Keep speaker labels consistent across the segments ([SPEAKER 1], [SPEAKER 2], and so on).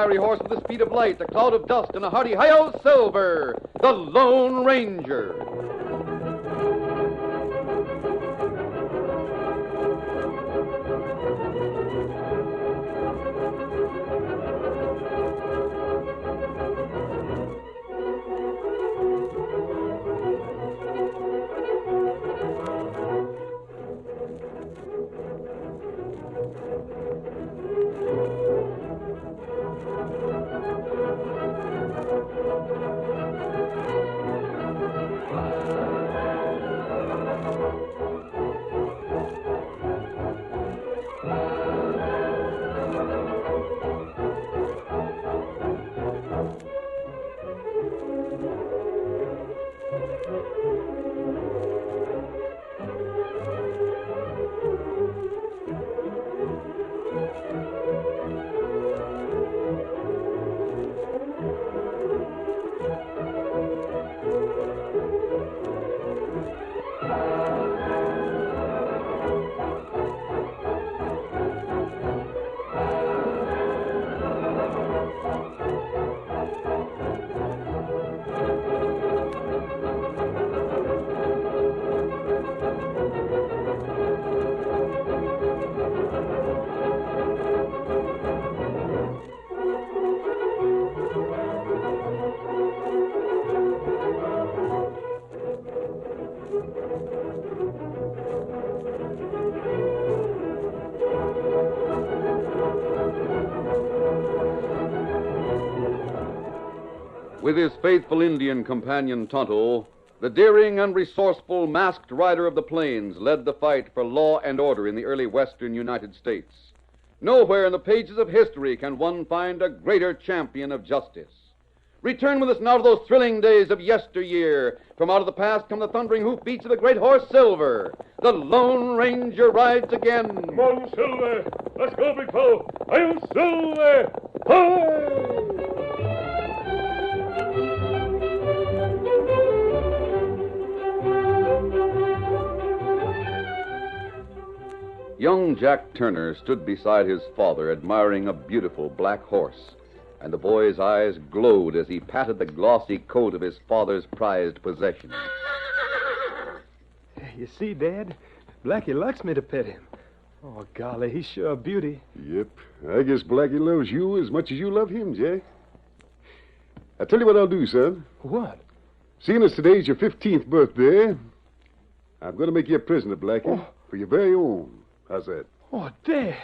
[SPEAKER 1] fiery horse with the speed of light, a cloud of dust, and a hearty hi-yo silver, the Lone Ranger. With his faithful Indian companion Tonto, the daring and resourceful masked rider of the plains led the fight for law and order in the early western United States. Nowhere in the pages of history can one find a greater champion of justice. Return with us now to those thrilling days of yesteryear. From out of the past come the thundering hoofbeats of the great horse Silver. The Lone Ranger rides again.
[SPEAKER 2] Come on, Silver. Let's go, big fellow. I'm Silver. Hi!
[SPEAKER 1] Young Jack Turner stood beside his father, admiring a beautiful black horse, and the boy's eyes glowed as he patted the glossy coat of his father's prized possession.
[SPEAKER 3] You see, Dad, Blackie likes me to pet him. Oh, golly, he's sure a beauty.
[SPEAKER 4] Yep. I guess Blackie loves you as much as you love him, Jack. I'll tell you what I'll do, son.
[SPEAKER 3] What?
[SPEAKER 4] Seeing as today's your 15th birthday, I'm going to make you a present of Blackie for your very own. How's that?
[SPEAKER 3] Oh, Dad.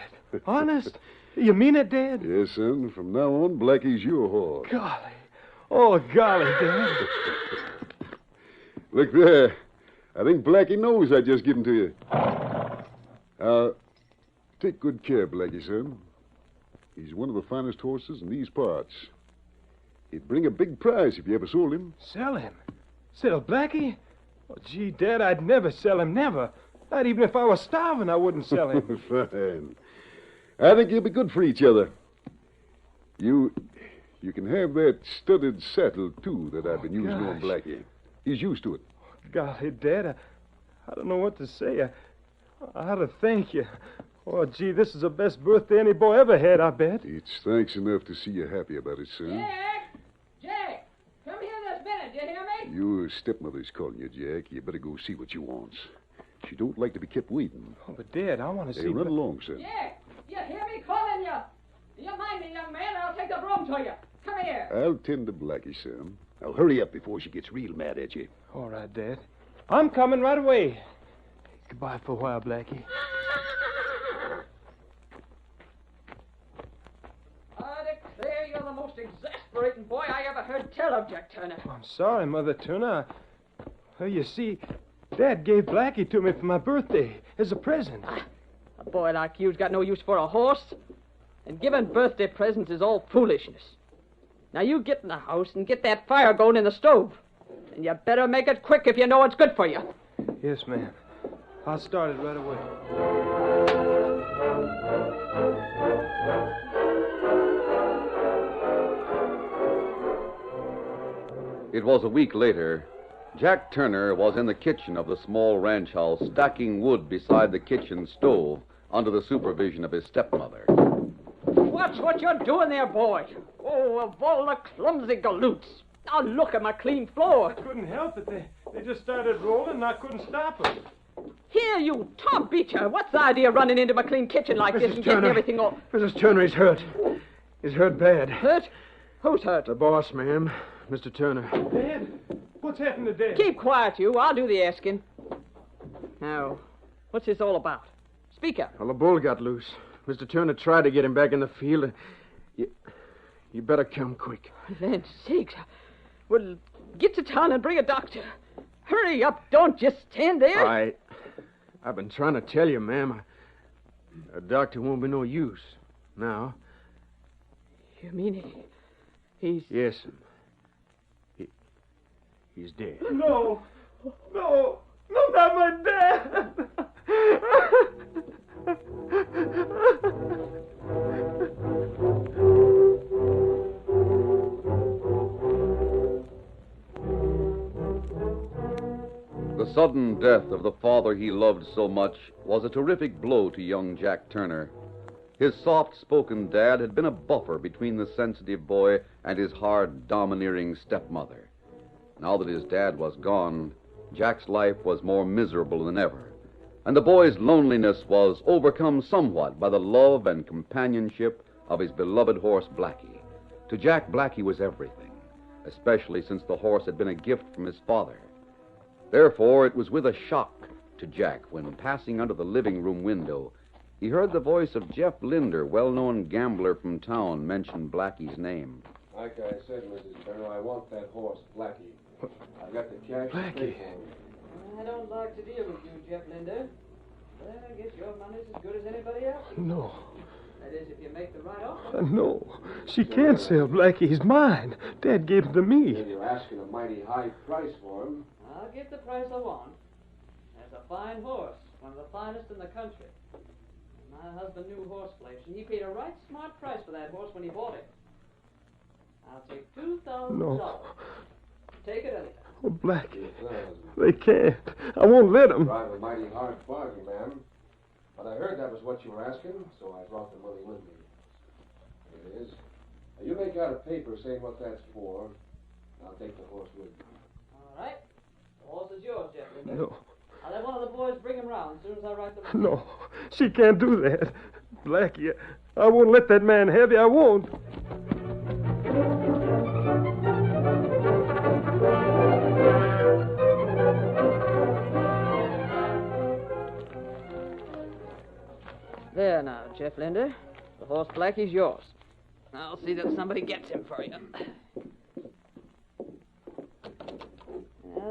[SPEAKER 3] Honest? You mean it, Dad?
[SPEAKER 4] Yes, son. From now on, Blackie's your horse.
[SPEAKER 3] Golly. Oh, golly, Dad.
[SPEAKER 4] Look there. I think Blackie knows I just give him to you. Take good care, Blackie, son. He's one of the finest horses in these parts. He'd bring a big price if you ever sold him.
[SPEAKER 3] Sell him? Sell Blackie? Oh, gee, Dad, I'd never sell him, never. Not even if I was starving, I wouldn't sell him.
[SPEAKER 4] Fine. I think you'll be good for each other. You can have that studded saddle, too, that I've been using on Blackie. He's used to it.
[SPEAKER 3] Golly, Dad, I don't know what to say. I ought to thank you. Oh, gee, this is the best birthday any boy ever had, I bet.
[SPEAKER 4] It's thanks enough to see you happy about it, son.
[SPEAKER 5] Jack! Come here this minute, you hear me?
[SPEAKER 4] Your stepmother's calling you, Jack. You better go see what she wants. She don't like to be kept waiting.
[SPEAKER 3] Oh, but, Dad, I want to see...
[SPEAKER 4] Hey, run along, son.
[SPEAKER 5] Jack! You hear me calling you? Do you mind me, young man? I'll take the broom to you. Come here.
[SPEAKER 4] I'll tend to Blackie, son. Now, hurry up before she gets real mad at you.
[SPEAKER 3] All right, Dad. I'm coming right away. Goodbye for a while, Blackie.
[SPEAKER 5] I declare you're the most exasperating boy I ever heard tell of, Jack Turner.
[SPEAKER 3] I'm sorry, Mother Turner. Well, you see, Dad gave Blackie to me for my birthday as a present.
[SPEAKER 5] A boy like you's got no use for a horse. And giving birthday presents is all foolishness. Now you get in the house and get that fire going in the stove. And you better make it quick if you know it's good for you.
[SPEAKER 3] Yes, ma'am. I'll start it right away.
[SPEAKER 1] It was a week later. Jack Turner was in the kitchen of the small ranch house, stacking wood beside the kitchen stove under the supervision of his stepmother.
[SPEAKER 5] watch what you're doing there, boy. Oh, of all the clumsy galoots. Now look at my clean floor.
[SPEAKER 3] I couldn't help it. They just started rolling and I couldn't stop them.
[SPEAKER 5] Here, you Tom Beecher. What's the idea of running into my clean kitchen like this and getting everything all...
[SPEAKER 6] Mrs. Turner, he's hurt. He's hurt bad.
[SPEAKER 5] Hurt? Who's hurt?
[SPEAKER 6] The boss, ma'am. Mr. Turner.
[SPEAKER 3] Dad? What's happened to Dad?
[SPEAKER 5] Keep quiet, you. I'll do the asking. Now, what's this all about? Speak up.
[SPEAKER 6] Well, the bull got loose. Mr. Turner tried to get him back in the field. You better come quick.
[SPEAKER 5] Land's sakes. Well, get to town and bring a doctor. Hurry up. Don't just stand there.
[SPEAKER 6] I've been trying to tell you, ma'am. A doctor won't be no use. Now.
[SPEAKER 5] You mean he's...
[SPEAKER 6] Yes, he's dead.
[SPEAKER 3] No, not my dad.
[SPEAKER 1] The sudden death of the father he loved so much was a terrific blow to young Jack Turner. His soft-spoken dad had been a buffer between the sensitive boy and his hard, domineering stepmother. Now that his dad was gone, Jack's life was more miserable than ever, and the boy's loneliness was overcome somewhat by the love and companionship of his beloved horse, Blackie. To Jack, Blackie was everything, especially since the horse had been a gift from his father. Therefore, it was with a shock to Jack when, passing under the living room window, he heard the voice of Jeff Linder, well-known gambler from town, mention Blackie's name.
[SPEAKER 7] Like I said, Mrs. Turner, I want that horse, Blackie. I've got the cash to pay for him.
[SPEAKER 5] I don't like to deal with you, Jeff Linder. But I guess your money's as good as anybody else's.
[SPEAKER 3] No.
[SPEAKER 5] That is, if you make the right offer.
[SPEAKER 3] No. She can't sell Blackie. He's mine. Dad gave him to me.
[SPEAKER 7] Then you're asking a mighty high price for him.
[SPEAKER 5] I'll get the price I want. That's a fine horse, one of the finest in the country. My husband knew horse flesh, and he paid a right smart price for that horse when he bought it. I'll take $2,000.
[SPEAKER 3] No.
[SPEAKER 5] Take it anyhow.
[SPEAKER 3] Oh, Blackie. They can't. I won't let them.
[SPEAKER 7] Drive a mighty hard bargain, ma'am. But I heard that was what you were asking, so I brought the money with me. Here it is. Now, you make out a paper saying what that's for. I'll take the horse with me.
[SPEAKER 5] All right. The horse is yours, Jeff Linder.
[SPEAKER 3] No.
[SPEAKER 5] I'll have one of the boys bring him round as soon as I write the receipt.
[SPEAKER 3] No. She can't do that. Blackie, I won't let that man have you. I won't.
[SPEAKER 5] There now, Jeff Linder. The horse Blackie's yours. I'll see that somebody gets him for you.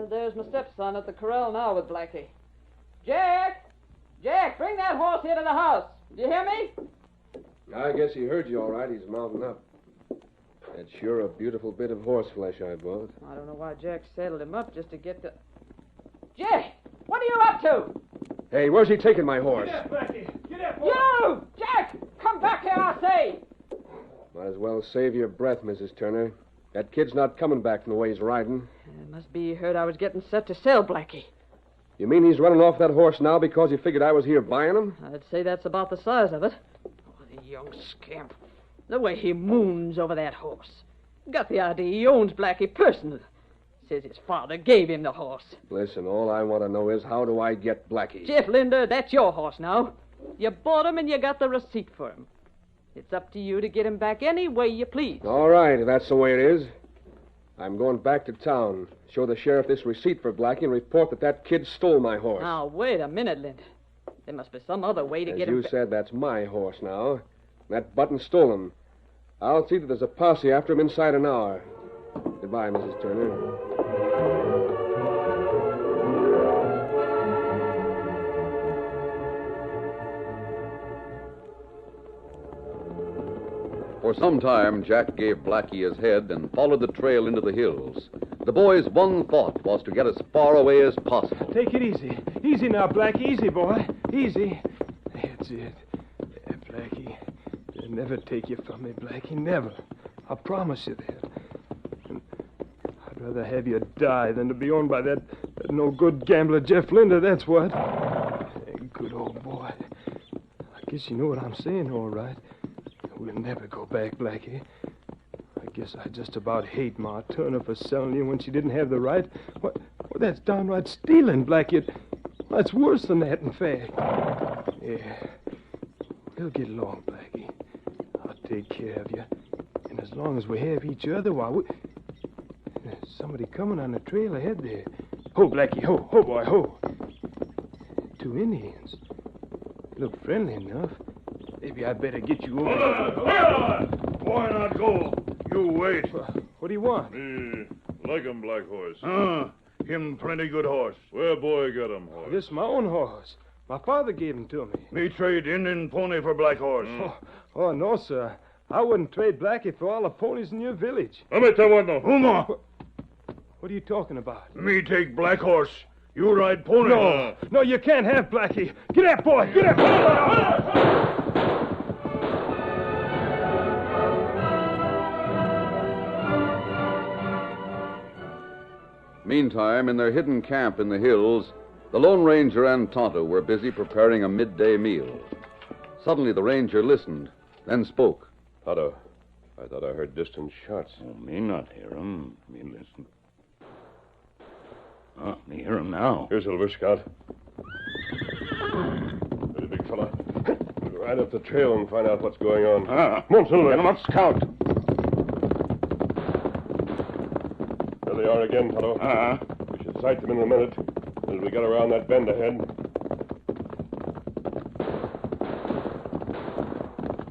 [SPEAKER 5] There's my stepson at the corral now with Blackie. Jack! Jack, bring that horse here to the house. Do you hear me?
[SPEAKER 7] I guess he heard you all right. He's mounting up. That's sure a beautiful bit of horse flesh I bought.
[SPEAKER 5] I don't know why Jack saddled him up just to get the... Jack! What are you up to?
[SPEAKER 7] Hey, where's he taking my horse?
[SPEAKER 3] Get up, Blackie. Get up, boy.
[SPEAKER 5] You! Jack! Come back here, I say!
[SPEAKER 7] Might as well save your breath, Mrs. Turner. That kid's not coming back from the way he's riding.
[SPEAKER 5] It must be he heard I was getting set to sell Blackie.
[SPEAKER 7] You mean he's running off that horse now because he figured I was here buying him?
[SPEAKER 5] I'd say that's about the size of it. Oh, the young scamp. The way he moons over that horse. Got the idea he owns Blackie personally. Says his father gave him the horse.
[SPEAKER 7] Listen, all I want to know is how do I get Blackie?
[SPEAKER 5] Jeff Linder, that's your horse now. You bought him and you got the receipt for him. It's up to you to get him back any way you please.
[SPEAKER 7] All right, if that's the way it is. I'm going back to town, show the sheriff this receipt for Blackie, and report that kid stole my horse.
[SPEAKER 5] Now, wait a minute, Linder. There must be some other way to
[SPEAKER 7] As
[SPEAKER 5] get him
[SPEAKER 7] you said, that's my horse now. That Button stole him. I'll see that there's a posse after him inside an hour. Goodbye, Mrs. Turner.
[SPEAKER 1] For some time, Jack gave Blackie his head and followed the trail into the hills. The boy's one thought was to get as far away as possible.
[SPEAKER 3] Take it easy. Easy now, Blackie. Easy, boy. Easy. That's it. Yeah, Blackie. They'll never take you from me, Blackie. Never. I promise you that. And I'd rather have you die than to be owned by that no-good gambler Jeff Linder, that's what. Hey, good old boy. I guess you know what I'm saying, all right. We'll never go back, Blackie. I guess I just about hate Ma Turner for selling you when she didn't have the right. What? Well, that's downright stealing, Blackie. That's worse than that, in fact. Yeah. We'll get along, Blackie. I'll take care of you. And as long as we have each other, why, there's somebody coming on the trail ahead there. Ho, Blackie, ho, boy, ho. 2 Indians. Look friendly enough. Maybe I better get you over.
[SPEAKER 2] Why not go? You wait.
[SPEAKER 3] What do you want?
[SPEAKER 2] Like him, Black Horse.
[SPEAKER 8] Him plenty good horse.
[SPEAKER 2] Where boy got him, horse?
[SPEAKER 3] This is my own horse. My father gave him to me.
[SPEAKER 8] Me trade Indian pony for Black Horse.
[SPEAKER 3] Oh, no, sir. I wouldn't trade Blackie for all the ponies in your village.
[SPEAKER 2] Let me tell one, though.
[SPEAKER 8] Uma,
[SPEAKER 3] What are you talking about?
[SPEAKER 8] me take Black Horse. You ride pony.
[SPEAKER 3] No, you can't have Blackie. Get that boy. Get that boy.
[SPEAKER 1] Meantime, in their hidden camp in the hills, the Lone Ranger and Tonto were busy preparing a midday meal. Suddenly, the ranger listened, then spoke.
[SPEAKER 7] Tonto, I thought I heard distant shots.
[SPEAKER 8] Oh, me not hear him. Me listen. Me hear him now.
[SPEAKER 7] Here, Silver, Scout. Steady, big fella. We'll go right up the trail and find out what's going on.
[SPEAKER 8] Come on, Silver. Get him up, Scout.
[SPEAKER 7] There they are again, Tonto. We should sight them in a minute as we get around that bend ahead.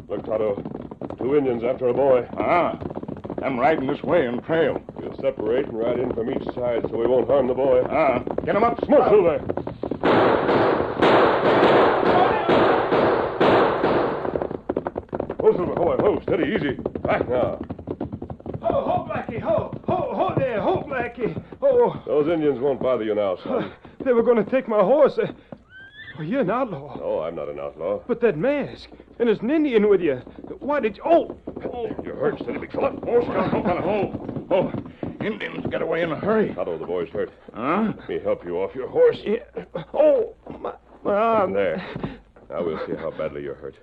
[SPEAKER 7] Look, Tonto. 2 Indians after a boy.
[SPEAKER 8] I'm riding this way and trail.
[SPEAKER 7] We'll separate and ride in from each side so we won't harm the boy.
[SPEAKER 8] Get him up,
[SPEAKER 7] Smoke, Silver. Ho, Silver, ho, steady, easy. Back now.
[SPEAKER 3] Ho, Blackie, ho there, ho, Blackie. Oh.
[SPEAKER 7] Those Indians won't bother you now, son.
[SPEAKER 3] They were going to take my horse. Oh, you're an outlaw.
[SPEAKER 7] No, I'm not an outlaw.
[SPEAKER 3] But that mask, and there's an Indian with you. Why did you... Oh.
[SPEAKER 7] You're hurt, steady, big fella.
[SPEAKER 8] Scout, don't kind of Oh, Indians get away in a hurry.
[SPEAKER 7] Tonto, the boy's hurt.
[SPEAKER 8] Huh?
[SPEAKER 7] Let me help you off your horse.
[SPEAKER 3] Yeah. Oh, my arm.
[SPEAKER 7] There. Now we'll see how badly you're hurt.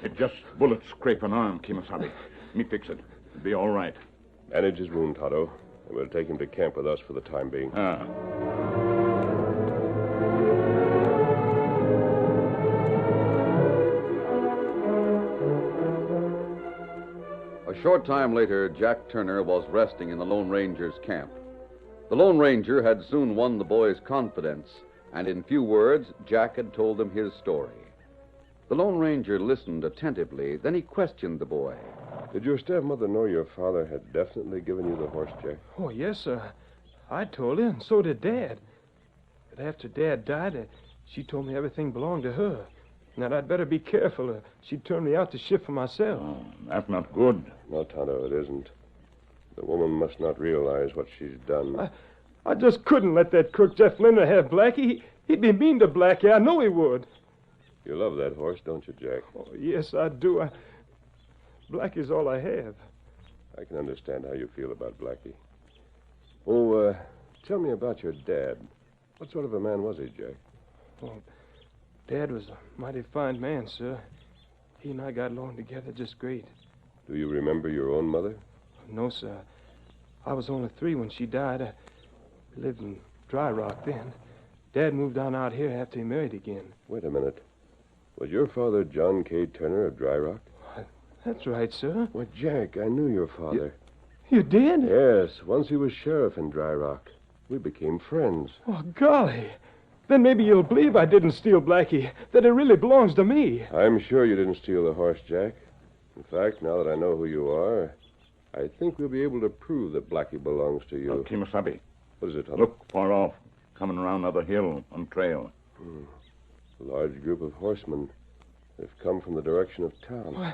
[SPEAKER 8] It just bullet scrape an arm, Kimasabi. Me fix it. Be all right.
[SPEAKER 7] Manage his wound, Tonto, and we'll take him to camp with us for the time being.
[SPEAKER 1] A short time later, Jack Turner was resting in the Lone Ranger's camp. The Lone Ranger had soon won the boy's confidence, and in few words, Jack had told him his story. The Lone Ranger listened attentively, then he questioned the boy.
[SPEAKER 7] Did your stepmother know your father had definitely given you the horse, Jack?
[SPEAKER 3] Oh, yes, sir. I told her, and so did Dad. But after Dad died, she told me everything belonged to her. And that I'd better be careful. She'd turn me out to shift for myself.
[SPEAKER 8] Oh, that's not good.
[SPEAKER 7] No, Tonto, it isn't. The woman must not realize what she's done.
[SPEAKER 3] I just couldn't let that crook Jeff Linder have Blackie. He'd be mean to Blackie. I know he would.
[SPEAKER 7] You love that horse, don't you, Jack?
[SPEAKER 3] Oh, yes, I do. Blackie's all I have.
[SPEAKER 7] I can understand how you feel about Blackie. Oh, tell me about your dad. What sort of a man was he, Jack?
[SPEAKER 3] Well, Dad was a mighty fine man, sir. He and I got along together just great.
[SPEAKER 7] Do you remember your own mother?
[SPEAKER 3] No, sir. I was only 3 when she died. I lived in Dry Rock then. Dad moved down out here after he married again.
[SPEAKER 7] Wait a minute. Was your father John K. Turner of Dry Rock?
[SPEAKER 3] That's right, sir.
[SPEAKER 7] Why, Jack, I knew your father.
[SPEAKER 3] You did?
[SPEAKER 7] Yes, once he was sheriff in Dry Rock. We became friends.
[SPEAKER 3] Oh, golly. Then maybe you'll believe I didn't steal Blackie, that it really belongs to me.
[SPEAKER 7] I'm sure you didn't steal the horse, Jack. In fact, now that I know who you are, I think we'll be able to prove that Blackie belongs to you.
[SPEAKER 8] Kimasabi.
[SPEAKER 7] What is it, Tonto?
[SPEAKER 8] Look, far off. Coming around another hill on trail.
[SPEAKER 7] A large group of horsemen. They've come from the direction of town.
[SPEAKER 3] Why,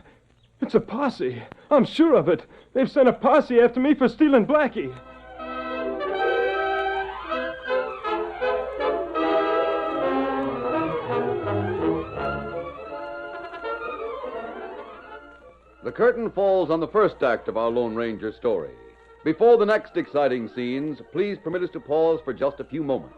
[SPEAKER 3] it's a posse. I'm sure of it. They've sent a posse after me for stealing Blackie.
[SPEAKER 1] The curtain falls on the first act of our Lone Ranger story. Before the next exciting scenes, please permit us to pause for just a few moments.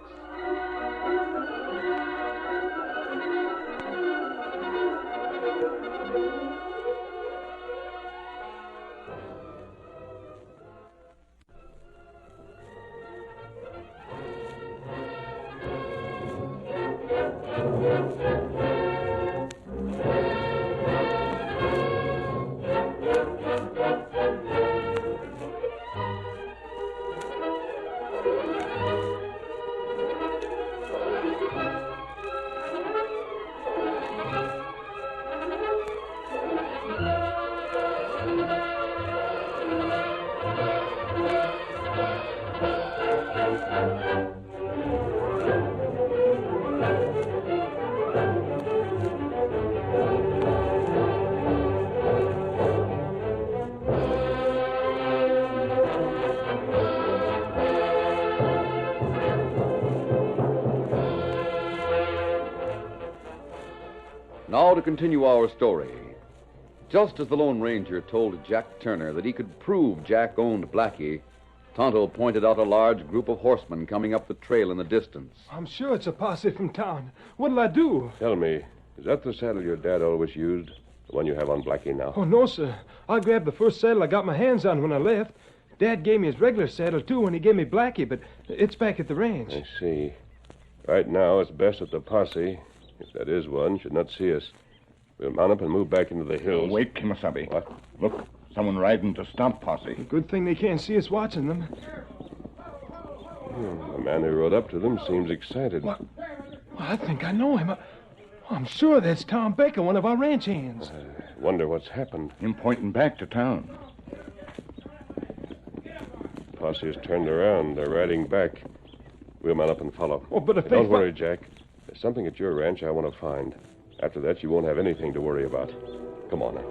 [SPEAKER 1] now to continue our story. Just as the Lone Ranger told Jack Turner that he could prove Jack owned Blackie, Tonto pointed out a large group of horsemen coming up the trail in the distance.
[SPEAKER 3] I'm sure it's a posse from town. What'll I do?
[SPEAKER 9] Tell me, is that the saddle your dad always used? The one you have on Blackie now?
[SPEAKER 3] Oh, no, sir. I grabbed the first saddle I got my hands on when I left. Dad gave me his regular saddle, too, when he gave me Blackie, but it's back at the ranch.
[SPEAKER 9] I see. Right now, it's best that the posse, if that is one, should not see us. We'll mount up and move back into the hills.
[SPEAKER 8] Wait, Kimasabi.
[SPEAKER 9] What?
[SPEAKER 8] Look, someone riding to stop posse.
[SPEAKER 3] Good thing they can't see us watching them.
[SPEAKER 9] The man who rode up to them seems excited.
[SPEAKER 3] What? Well, I think I know him. I'm sure that's Tom Baker, one of our ranch hands.
[SPEAKER 9] I wonder what's happened.
[SPEAKER 8] Him pointing back to town.
[SPEAKER 9] Posse has turned around. They're riding back. We'll mount up and follow.
[SPEAKER 3] Oh, but if they...
[SPEAKER 9] Don't worry, Jack. There's something at your ranch I want to find. After that, you won't have anything to worry about. Come on now.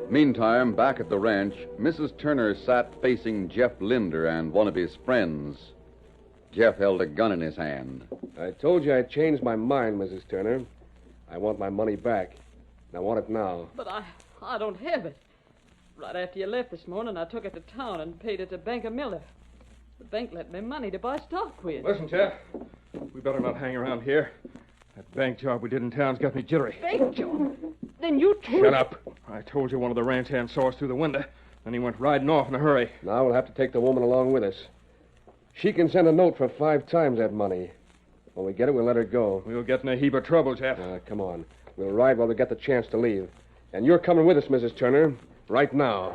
[SPEAKER 1] Meantime, back at the ranch, Mrs. Turner sat facing Jeff Linder and one of his friends. Jeff held a gun in his hand.
[SPEAKER 7] I told you I changed my mind, Mrs. Turner. I want my money back. And I want it now.
[SPEAKER 5] But I don't have it. Right after you left this morning, I took it to town and paid it to Banker Miller. The bank lent me money to buy stock with.
[SPEAKER 6] Listen, Jeff. We better not hang around here. That bank job we did in town's got me jittery.
[SPEAKER 5] Bank job? Then you told...
[SPEAKER 6] Shut up. I told you one of the ranch hands saw us through the window. Then he went riding off in a hurry.
[SPEAKER 7] Now we'll have to take the woman along with us. She can send a note for 5 times that money. When we get it, we'll let her go.
[SPEAKER 6] We'll get in a heap of trouble, Jeff.
[SPEAKER 7] Come on. We'll ride while we get the chance to leave. And you're coming with us, Mrs. Turner, right now.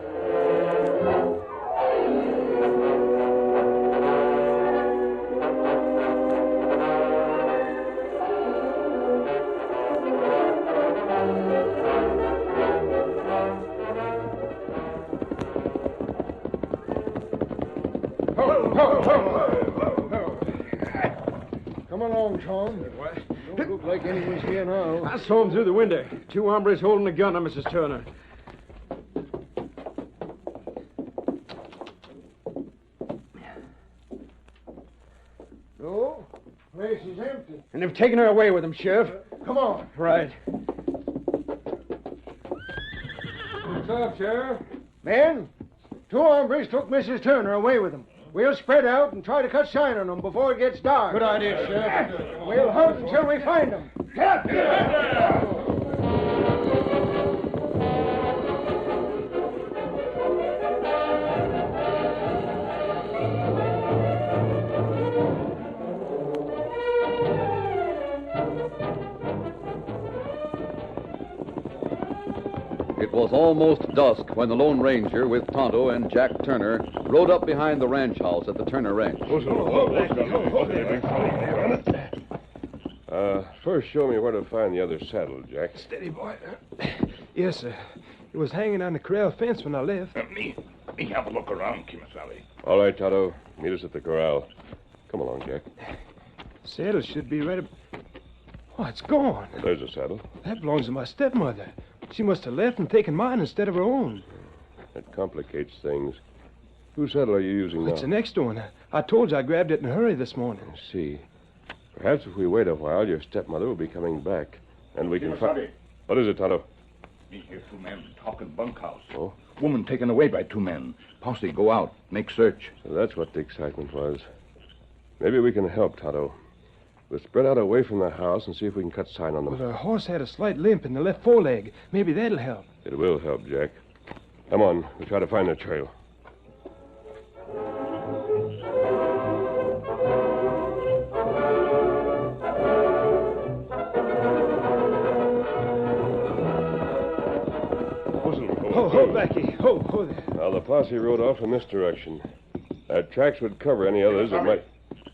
[SPEAKER 4] Come along, Tom. Don't look like anyone's here now.
[SPEAKER 6] I saw him through the window. 2 hombres holding a gun on Mrs. Turner.
[SPEAKER 4] No, place is empty.
[SPEAKER 6] And they've taken her away with them, Sheriff.
[SPEAKER 4] Come on.
[SPEAKER 6] Right.
[SPEAKER 3] What's up, Sheriff?
[SPEAKER 4] Men, 2 hombres took Mrs. Turner away with them. We'll spread out and try to cut shine on them before it gets dark.
[SPEAKER 3] Good idea, Sheriff.
[SPEAKER 4] We'll hunt until we find them.
[SPEAKER 1] It was almost dusk when the Lone Ranger, with Tonto and Jack Turner, rode up behind the ranch house at the Turner Ranch.
[SPEAKER 9] First, show me where to find the other saddle, Jack.
[SPEAKER 3] Steady, boy. Yes, sir. It was hanging on the corral fence when I left.
[SPEAKER 8] Me have a look around, Kimasabi.
[SPEAKER 9] All right, Tonto. Meet us at the corral. Come along, Jack.
[SPEAKER 3] Saddle should be right up... Oh, it's gone.
[SPEAKER 9] Well, there's a saddle.
[SPEAKER 3] That belongs to my stepmother. She must have left and taken mine instead of her own.
[SPEAKER 9] That complicates things. Whose saddle are you using now?
[SPEAKER 3] It's the next one. I told you I grabbed it in a hurry this morning.
[SPEAKER 9] I see. Perhaps if we wait a while, your stepmother will be coming back. And we can find... What is it, Tonto?
[SPEAKER 8] Me hear 2 men talking bunkhouse.
[SPEAKER 9] Oh?
[SPEAKER 8] Woman taken away by 2 men. Posse go out, make search.
[SPEAKER 9] So that's what the excitement was. Maybe we can help, Tonto. We'll spread out away from the house and see if we can cut sign on them.
[SPEAKER 3] Well, her horse had a slight limp in the left foreleg. Maybe that'll help.
[SPEAKER 9] It will help, Jack. Come on, we'll try to find the trail.
[SPEAKER 3] Ho, Blackie. Ho there.
[SPEAKER 9] Now, the posse rode off in this direction. Our tracks would cover any others that might...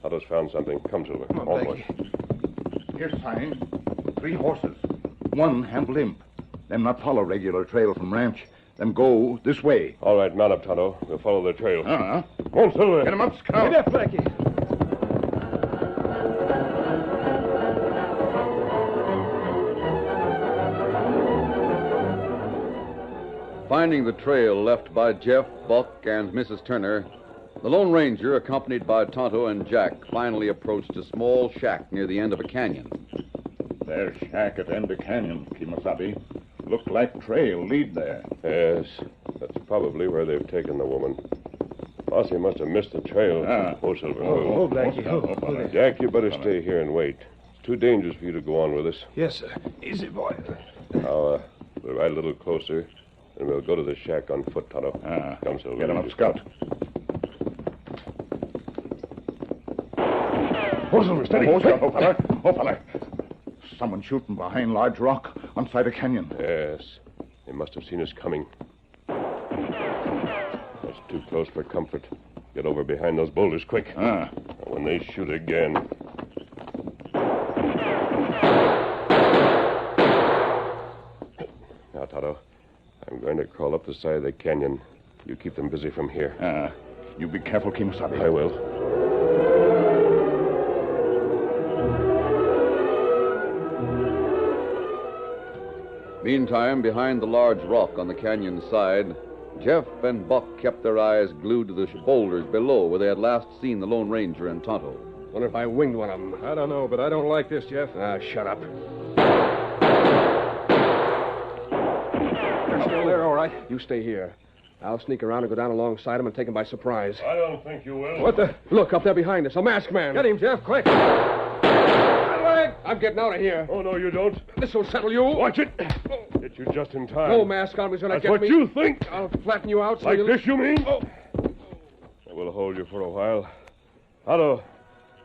[SPEAKER 9] Tonto's found something. Come, Silver.
[SPEAKER 3] Come on,
[SPEAKER 9] Almost.
[SPEAKER 3] Blackie.
[SPEAKER 8] Here's sign. 3 horses. 1 hand limp. Them not follow regular trail from ranch. Them go this way.
[SPEAKER 9] All right, mount up, Tonto. We'll follow the trail.
[SPEAKER 8] Uh-huh.
[SPEAKER 9] Come on, Silver.
[SPEAKER 8] Get him up, Scout.
[SPEAKER 3] Get up, Blackie.
[SPEAKER 1] Finding the trail left by Jeff, Buck, and Mrs. Turner, the Lone Ranger, accompanied by Tonto and Jack, finally approached a small shack near the end of a canyon.
[SPEAKER 8] There's shack at end of canyon, Kimasabi. Look like trail lead there.
[SPEAKER 9] Yes, that's probably where they've taken the woman. Posse must have missed the trail. Oh, Silver.
[SPEAKER 3] Oh, Blackie. Oh,
[SPEAKER 9] Jack, you better stay here and wait. It's too dangerous for you to go on with us.
[SPEAKER 3] Yes, sir. Easy, boy.
[SPEAKER 9] Now, we'll ride a little closer, and we'll go to the shack on foot, Tonto. Come, Silver.
[SPEAKER 8] Get him up, Scout.
[SPEAKER 2] Oh, Silver, steady.
[SPEAKER 8] Oh, Scout. Oh, fella. Someone shooting behind large rock on side of canyon.
[SPEAKER 9] Yes. They must have seen us coming. That's too close for comfort. Get over behind those boulders, quick. When they shoot again. Now, Tonto, I'm going to crawl up the side of the canyon. You keep them busy from here.
[SPEAKER 8] You be careful, Kimasabi.
[SPEAKER 9] I will.
[SPEAKER 1] Meantime, behind the large rock on the canyon side, Jeff and Buck kept their eyes glued to the boulders below where they had last seen the Lone Ranger and Tonto.
[SPEAKER 6] Wonder if I winged one of them.
[SPEAKER 3] I don't know, but I don't like this, Jeff.
[SPEAKER 6] Shut up.
[SPEAKER 3] They're still there, all right. You stay here. I'll sneak around and go down alongside them and take them by surprise.
[SPEAKER 2] I don't think you will.
[SPEAKER 3] What the? Look, up there behind us. A masked man. Get him, Jeff, quick. I'm getting out of here.
[SPEAKER 2] Oh, no, you don't.
[SPEAKER 3] This will settle you.
[SPEAKER 2] Watch it. Get you just in time.
[SPEAKER 3] No mask on was going to
[SPEAKER 2] That's
[SPEAKER 3] get
[SPEAKER 2] what
[SPEAKER 3] me.
[SPEAKER 2] you think.
[SPEAKER 3] I'll flatten you out so
[SPEAKER 2] Like
[SPEAKER 3] you'll...
[SPEAKER 2] this, you mean?
[SPEAKER 9] We'll hold you for a while. Tonto,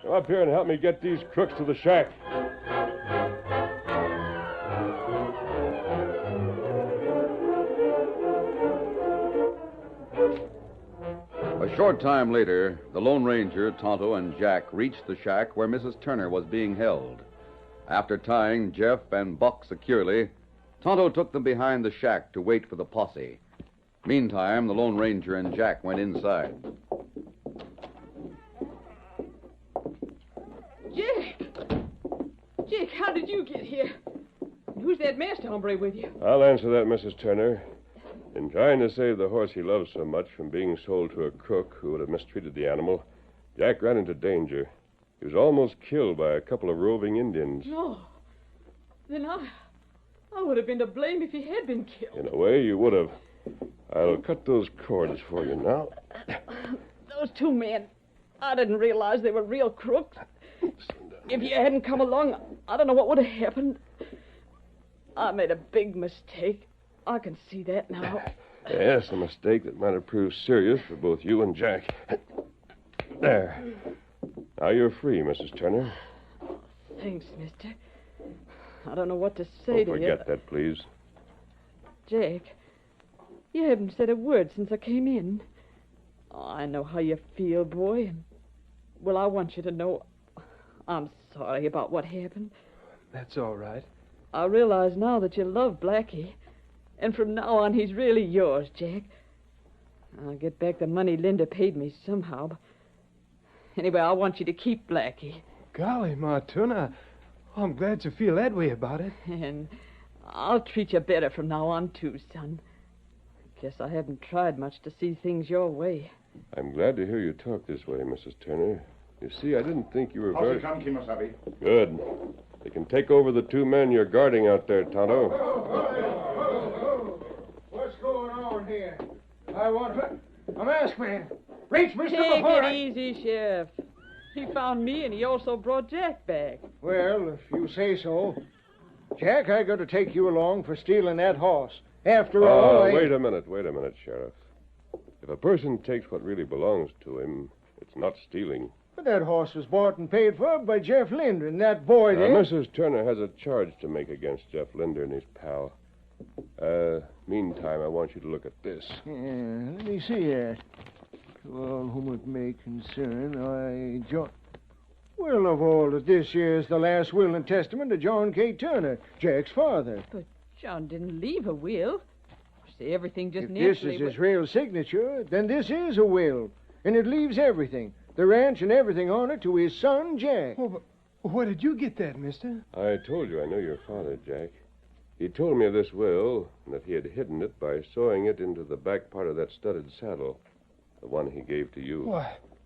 [SPEAKER 9] come up here and help me get these crooks to the shack.
[SPEAKER 1] A short time later, the Lone Ranger, Tonto, and Jack reached the shack where Mrs. Turner was being held. After tying Jeff and Buck securely, Tonto took them behind the shack to wait for the posse. Meantime, the Lone Ranger and Jack went inside.
[SPEAKER 5] Jack, how did you get here? And who's that masked hombre with you?
[SPEAKER 9] I'll answer that, Mrs. Turner. In trying to save the horse he loves so much from being sold to a crook who would have mistreated the animal, Jack ran into danger. He was almost killed by a couple of roving Indians.
[SPEAKER 5] No. Then I would have been to blame if he had been killed.
[SPEAKER 9] In a way, you would have. I'll cut those cords for you now.
[SPEAKER 5] Those two men, I didn't realize they were real crooks. If you hadn't come along, I don't know what would have happened. I made a big mistake. I can see that now.
[SPEAKER 9] Yes, a mistake that might have proved serious for both you and Jack. There. Now you're free, Mrs. Turner.
[SPEAKER 5] Thanks, mister. I don't know what to say to you.
[SPEAKER 9] Forget that, please.
[SPEAKER 5] Jack, you haven't said a word since I came in. Oh, I know how you feel, boy. Well, I want you to know I'm sorry about what happened.
[SPEAKER 3] That's all right.
[SPEAKER 5] I realize now that you love Blackie. And from now on, he's really yours, Jack. I'll get back the money Linda paid me somehow. Anyway, I want you to keep Blackie.
[SPEAKER 3] Golly, Ma Tuna, I'm glad you feel that way about it.
[SPEAKER 5] And I'll treat you better from now on, too, son. Guess I haven't tried much to see things your way.
[SPEAKER 9] I'm glad to hear you talk this way, Mrs. Turner. You see, I didn't think you were
[SPEAKER 8] How's
[SPEAKER 9] very...
[SPEAKER 8] it come, Kimasabi?
[SPEAKER 9] Good. They can take over the two men you're guarding out there, Tonto.
[SPEAKER 10] What's going on here? I want a masked man. Reach, mister,
[SPEAKER 5] Take
[SPEAKER 10] before
[SPEAKER 5] it easy, Sheriff. He found me, and he also brought Jack back.
[SPEAKER 10] Well, if you say so. Jack, I got to take you along for stealing that horse. After all,
[SPEAKER 9] Wait a minute, Sheriff. If a person takes what really belongs to him, it's not stealing.
[SPEAKER 10] But that horse was bought and paid for by Jeff Linder and that boy
[SPEAKER 9] Now,
[SPEAKER 10] there.
[SPEAKER 9] Mrs. Turner has a charge to make against Jeff Linder and his pal. Meantime, I want you to look at this.
[SPEAKER 10] Yeah, let me see here. To all whom it may concern, I, John... Well, of all that, this here's the last will and testament of John K. Turner, Jack's father.
[SPEAKER 5] But John didn't leave a will. See, everything just
[SPEAKER 10] If
[SPEAKER 5] naturally...
[SPEAKER 10] this is his real signature, then this is a will. And it leaves everything, the ranch and everything on it, to his son, Jack.
[SPEAKER 3] Oh, but where did you get that, mister?
[SPEAKER 9] I told you I knew your father, Jack. He told me of this will, and that he had hidden it by sewing it into the back part of that studded saddle, the one he gave to you.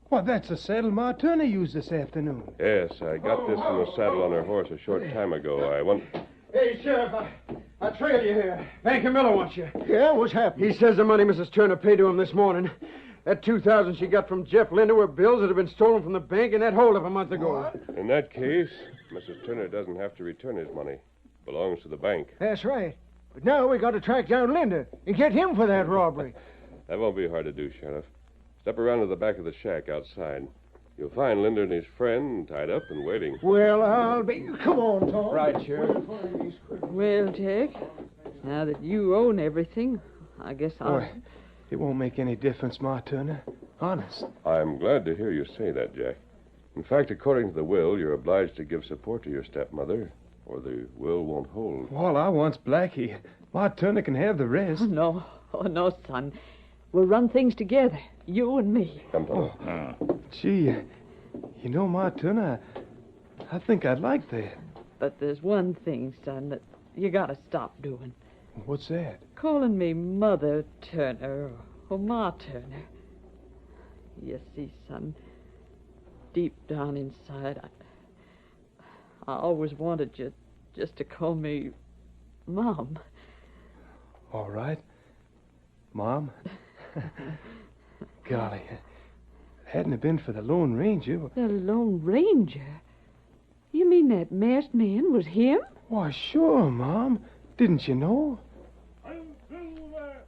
[SPEAKER 3] Why, that's the saddle Ma Turner used this afternoon.
[SPEAKER 9] Yes, I got this from the saddle on her horse a short time ago. I want...
[SPEAKER 6] Hey, Sheriff, I trail you here. Banker Miller wants you.
[SPEAKER 10] Yeah, what's happening?
[SPEAKER 6] He says the money Mrs. Turner paid to him this morning, that $2,000 she got from Jeff Linder, were bills that had been stolen from the bank in that holdup a month ago.
[SPEAKER 10] What?
[SPEAKER 9] In that case, Mrs. Turner doesn't have to return his money. It belongs to the bank.
[SPEAKER 10] That's right. But now we got to track down Linder and get him for that robbery.
[SPEAKER 9] That won't be hard to do, Sheriff. Step around to the back of the shack outside. You'll find Linder and his friend tied up and waiting.
[SPEAKER 10] Well, I'll be... Come on, Tom.
[SPEAKER 6] Right, Sheriff.
[SPEAKER 5] Well, Jack, now that you own everything, I guess I'll...
[SPEAKER 3] Boy, it won't make any difference, Ma Turner. Honest.
[SPEAKER 9] I'm glad to hear you say that, Jack. In fact, according to the will, you're obliged to give support to your stepmother, or the will won't hold.
[SPEAKER 3] All I want's Blackie. Ma Turner can have the rest.
[SPEAKER 5] Oh, no, son. We'll run things together, you and me.
[SPEAKER 9] Come, Tonto.
[SPEAKER 3] Gee, you know, Ma Turner, I think I'd like that.
[SPEAKER 5] But there's one thing, son, that you gotta stop doing.
[SPEAKER 3] What's that?
[SPEAKER 5] Calling me Mother Turner or Ma Turner. You see, son, deep down inside, I always wanted you just to call me Mom.
[SPEAKER 3] All right. Mom? Golly, hadn't it been for the Lone Ranger...
[SPEAKER 5] The Lone Ranger? You mean that masked man was him?
[SPEAKER 3] Why, sure, Mom. Didn't you know?
[SPEAKER 2] I'm Silver!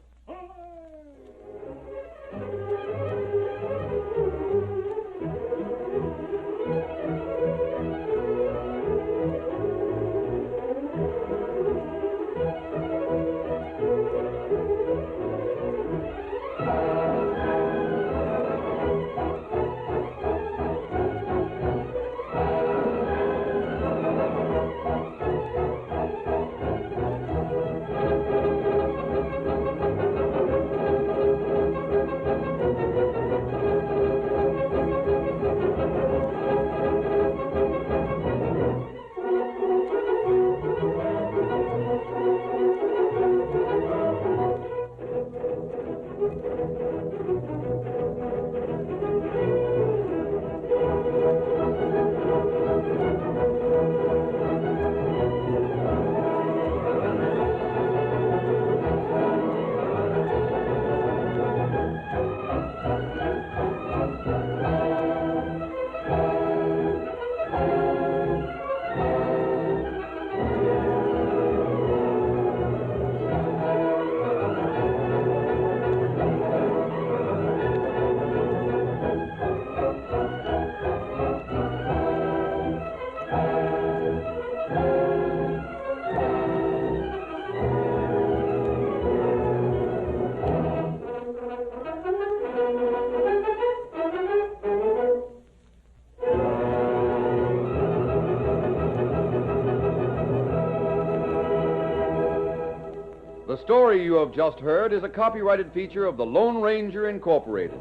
[SPEAKER 1] The story you have just heard is a copyrighted feature of the Lone Ranger Incorporated.